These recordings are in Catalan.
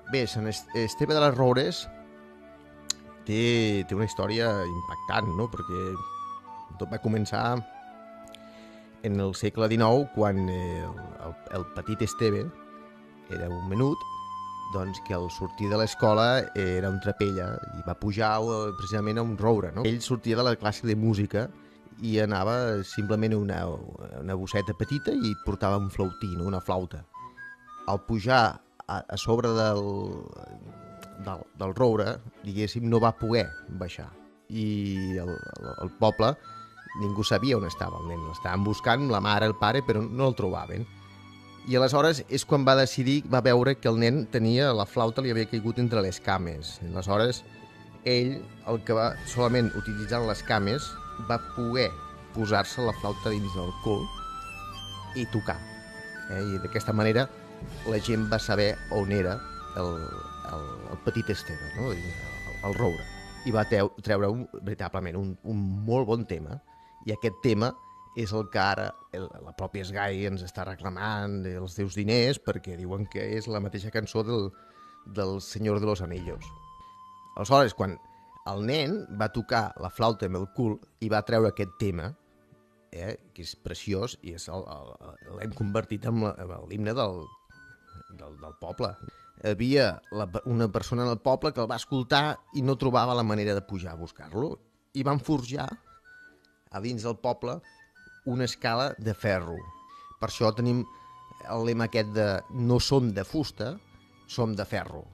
Bé, Sant Esteve de les Roures té una història impactant, no? Perquè tot va començar en el segle XIX, quan el petit Esteve era un menut, doncs que al sortir de l'escola era un trapella i va pujar precisament a un roure, no? Ell sortia de la classe de música i anava simplement a una bosseta petita i portava un flautí, no? Una flauta. Al pujar a sobre del roure, diguéssim, no va poder baixar. I el poble, ningú sabia on estava el nen. L'estaven buscant, la mare, el pare, però no el trobaven. I aleshores és quan va decidir, va veure que el nen tenia, la flauta li havia caigut entre les cames. Aleshores, ell, el que va, solament utilitzant les cames, va poder posar-se la flauta dins del cul i tocar. I d'aquesta manera la gent va saber on era el petit Esteve, no? El roure. I va treure veritablement un molt bon tema, i aquest tema és el que ara la pròpia Sky ens està reclamant els seus diners, perquè diuen que és la mateixa cançó del Senyor de los Anillos. Aleshores, quan el nen va tocar la flauta amb el cul i va treure aquest tema, que és preciós, i l'hem convertit en l'himne del poble. Hi havia una persona en el poble que el va escoltar i no trobava la manera de pujar a buscar-lo, i van forjar a dins del poble una escala de ferro. Per això tenim el lema aquest de no som de fusta, som de ferro.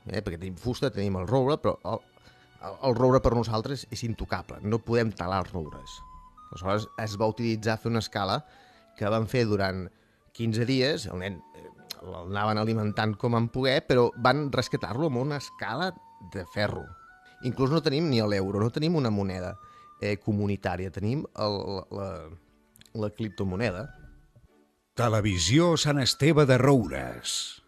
Perquè tenim fusta, tenim el roure, però el roure per nosaltres és intocable, no podem talar els roures. Aleshores es va utilitzar fer una escala que van fer durant 15 dies, el nen l'anaven alimentant com en poder, però van rescatar-lo amb una escala de ferro. Inclús no tenim ni l'euro, no tenim una moneda comunitària, tenim la criptomoneda. Televisió Sant Esteve de Roures.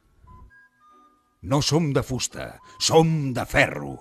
No som de fusta, som de ferro.